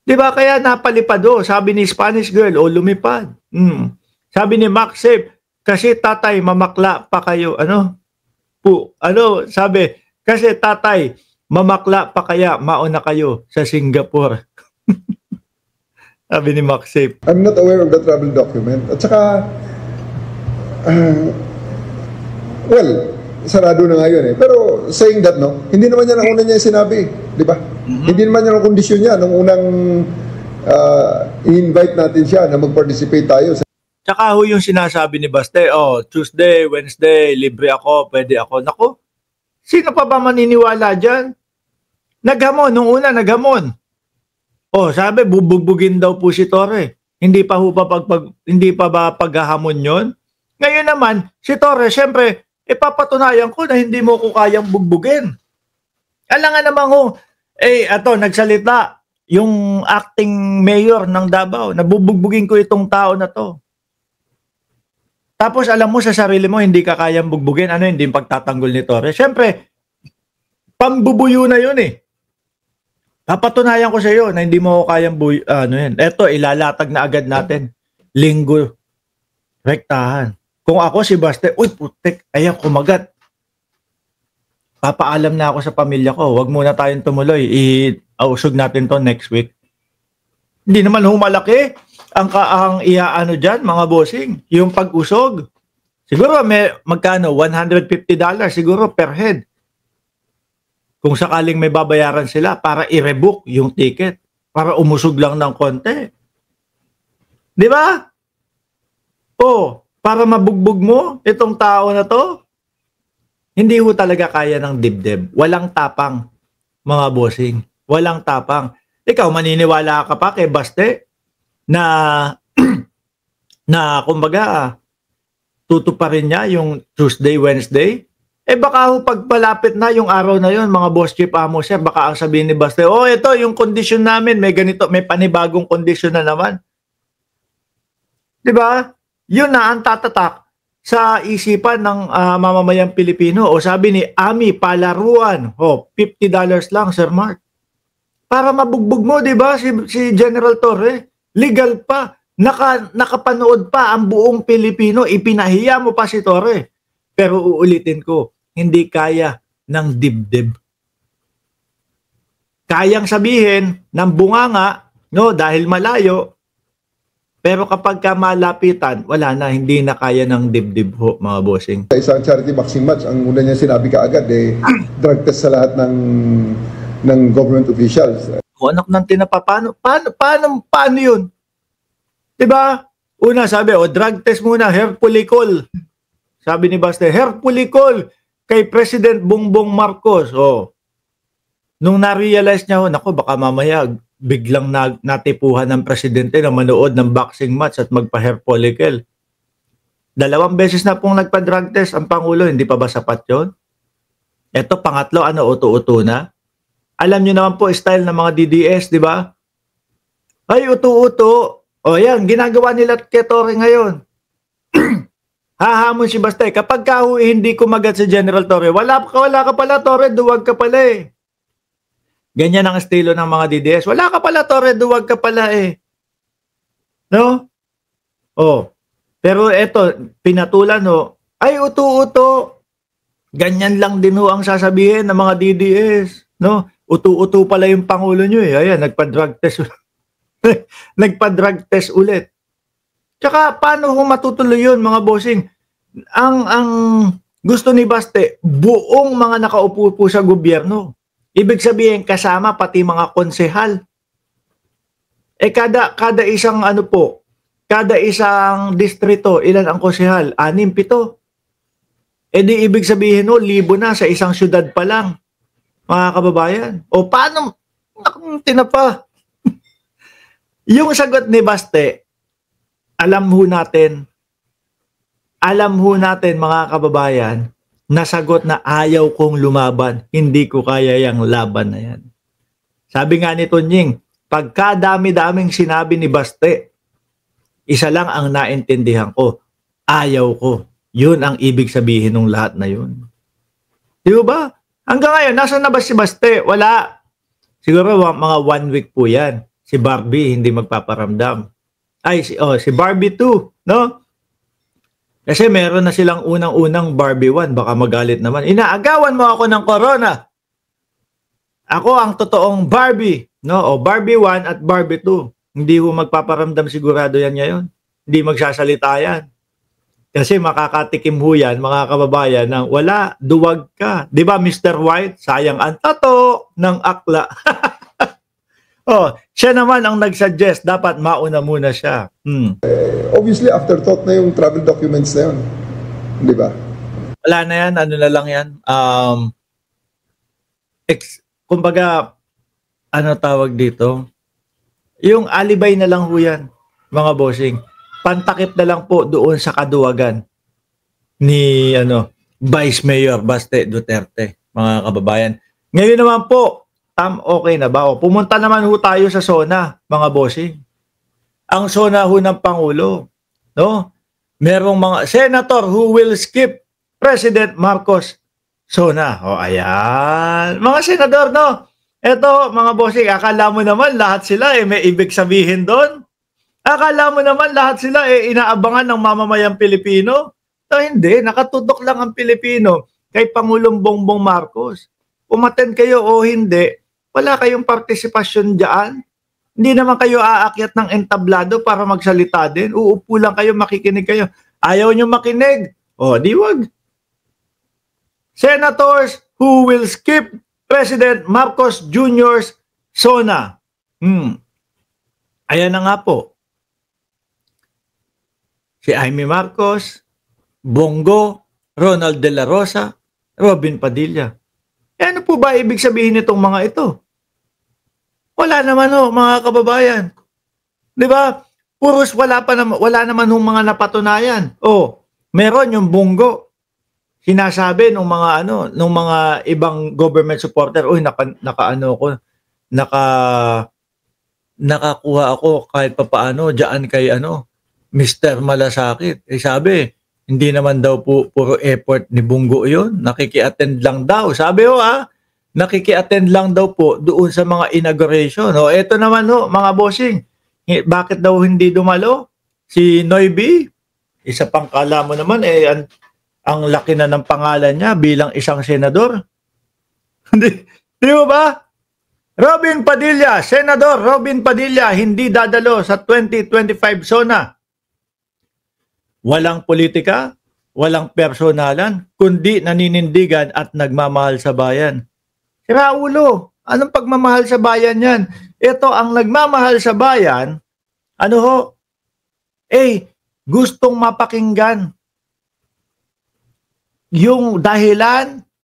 'Di ba kaya napalipad sabi ni Spanish girl, lumipad. Sabi ni Maxip, kasi tatay mamakla pa kayo, sabi, kasi tatay mamakla pa kaya mauna kayo sa Singapore. Sabi ni Maxip. I'm not aware of the travel document. At saka, well, sarado na ngayon Pero saying that, hindi naman yan ang una niya sinabi. Di ba? Hindi naman yan ang kondisyon niya nung unang i-invite natin siya na mag-participate tayo. Tsaka yung sinasabi ni Baste, Tuesday, Wednesday, libre ako, pwede ako. Naku, sino pa ba maniniwala dyan? Naghamon, nung una naghamon. Sabi, bubugbugin daw po si Torre. Hindi pa ba paghahamon yon? Ngayon naman, si Torre, syempre, ipapatunayan ko na hindi mo ko kayang bugbugin. Alam nga naman nagsalita yung acting mayor ng Davao, nabubugbugin ko itong tao na to. Tapos alam mo sa sarili mo, hindi ka kayang bugbugin. Hindi yung pagtatanggol ni Torre? Syempre, pambubuyo na yun Papatunayan ko sa iyo na hindi mo kayang Eto, ilalatag na agad natin. Linggo, rektahan. Kung ako si Baste, putik, ayan, kumagat. Papaalam na ako sa pamilya ko. Huwag muna tayong tumuloy. I-ausog natin to next week. Hindi naman humalaki ang dyan, mga bossing. Yung pag-usog. Siguro magkano? $150 siguro per head. Kung sakaling may babayaran sila para i-rebook yung ticket. Para umusog lang ng konti. Di ba? Para mabugbog mo itong tao na to, hindi ho talaga kaya ng dibdib. Walang tapang, mga bossing. Walang tapang. Ikaw, maniniwala ka pa kay Baste na kumbaga, tutuparin niya yung Tuesday, Wednesday? Baka ho pagpalapit na yung araw na yon, mga boss chief amo sir, baka ang sabihin ni Baste, ito yung kondisyon namin, may ganito, may panibagong kondisyon na naman. Di ba? Yun na ang tatatak sa isipan ng mamamayang Pilipino. Sabi ni Ami Palaruan, $50 lang, Sir Mark. Para mabugbog mo, di ba, si General Torre? Legal pa. Nakapanood pa ang buong Pilipino. Ipinahiya mo pa si Torre. Pero uulitin ko, hindi kaya ng dibdib. Kayang sabihin ng bunganga, dahil malayo, pero kapag malapitan, wala na, hindi na kaya ng dibdib ho, mga bossing. Sa isang charity boxing match, ang una niya sinabi kaagad, drug test sa lahat ng government officials. Anak ng tinapa, paano yun? Diba? Una sabi, drug test muna, hair follicle. Sabi ni Baste, hair follicle kay President Bongbong Marcos. Nung na-realize niya, naku, baka mamaya biglang natipuhan ng presidente na manood ng boxing match at magpa-hair follicle. 2 beses na pong nagpa-drug test ang Pangulo, hindi pa ba sapat yun? Ito, pangatlo, uto-uto na. Alam niyo naman po, style ng mga DDS, di ba? Ay, uto-uto. Yan, ginagawa nila kay Torre ngayon. Hahamon si Baste. Kapag hindi kumagat si General Torre, wala ka pala, Torre, duwag ka pala Ganyan ang estilo ng mga DDS. Wala ka pala, Torre, duwag ka pala No? Pero eto, pinatulan ay uto-uto. Ganyan lang din ang sasabihin ng mga DDS. No? Uto-uto pala yung Pangulo nyo Ayan, nagpa-drug test. Nagpa-drug test ulit. Tsaka, paano matutuloy yun, mga bossing? Ang gusto ni Baste, buong mga nakaupo po sa gobyerno. Ibig sabihin, kasama pati mga konsehal. Kada isang kada isang distrito, ilan ang konsehal? 6, 7. Di ibig sabihin, 1,000 na sa isang syudad pa lang, mga kababayan. Paano? Tinapa. Yung sagot ni Baste, alam ho natin mga kababayan, nasagot na ayaw kong lumaban, hindi ko kaya yung laban na yan. Sabi nga ni Tonying, pagkadami-daming sinabi ni Baste, isa lang ang naintindihan ko, ayaw ko. Yun ang ibig sabihin ng lahat na yun. Di ba? Hanggang ngayon, nasa na ba si Baste? Wala. Siguro mga 1 week po yan. Si Barbie hindi magpaparamdam. Ay, si Barbie 2, no? Kasi meron na silang unang-unang Barbie 1, baka magalit naman. Inaagawan mo ako ng corona. Ako ang totoong Barbie, no? O Barbie 1 at Barbie 2. Hindi ho magpaparamdam, sigurado yan ngayon. Hindi magsasalita yan. Kasi makakatikim ho yan, mga kababayan, ng wala, duwag ka. Di ba, Mr. White? Sayang ang tato ng akla. Oh, siya naman ang nag-suggest, dapat mauna muna siya. Obviously, afterthought na yung travel documents na yun. Di ba? Wala na yan, ano na lang yan. Kumbaga, ano tawag dito? Yung alibay na lang ho yan, mga bossing. Pantakip na lang po doon sa kaduwagan ni Vice Mayor Baste Duterte, mga kababayan. Ngayon naman po, okay na ba? O, pumunta naman ho tayo sa SONA, mga bossing. Ang SONA ho ng Pangulo, no? Merong mga senator who will skip President Marcos SONA. O, ayan. Mga senador, no? Eto, mga bossing, akala mo naman lahat sila may ibig sabihin doon? Akala mo naman lahat sila inaabangan ng mamamayang Pilipino? So, hindi. Nakatutok lang ang Pilipino kay Pangulong Bongbong Marcos. Umattend kayo o hindi, wala kayong partisipasyon dyan. Hindi naman kayo aakyat ng entablado para magsalita din. Uupo lang kayo, makikinig kayo. Ayaw nyo makinig. O, di wag. Senators who will skip President Marcos Jr.'s SONA. Ayan na nga po. Si Amy Marcos, Bongo, Ronald De La Rosa, Robin Padilla. Ano po ba ibig sabihin nitong mga ito? Wala naman mga kababayan. 'Di ba? Puros wala naman mga napatunayan. Meron yung Bongo. Sinasabi nung mga nung mga ibang government supporter, nakakuha ako kahit papaano diyan kay Mr. Malasakit. Sabi, hindi naman daw puro effort ni Bongo 'yon. Nakiki-attend lang daw. Sabi nakiki-attend lang daw po doon sa mga inauguration. Ito naman mga bossing. Bakit daw hindi dumalo? Si Noybe, isa pang kala mo naman ang laki na ng pangalan niya bilang isang senador. Di mo ba? Robin Padilla, Senador Robin Padilla, hindi dadalo sa 2025 SONA. Walang politika, walang personalan, kundi naninindigan at nagmamahal sa bayan. Sira ulo, anong pagmamahal sa bayan yan? Ito ang nagmamahal sa bayan, gustong mapakinggan yung dahilan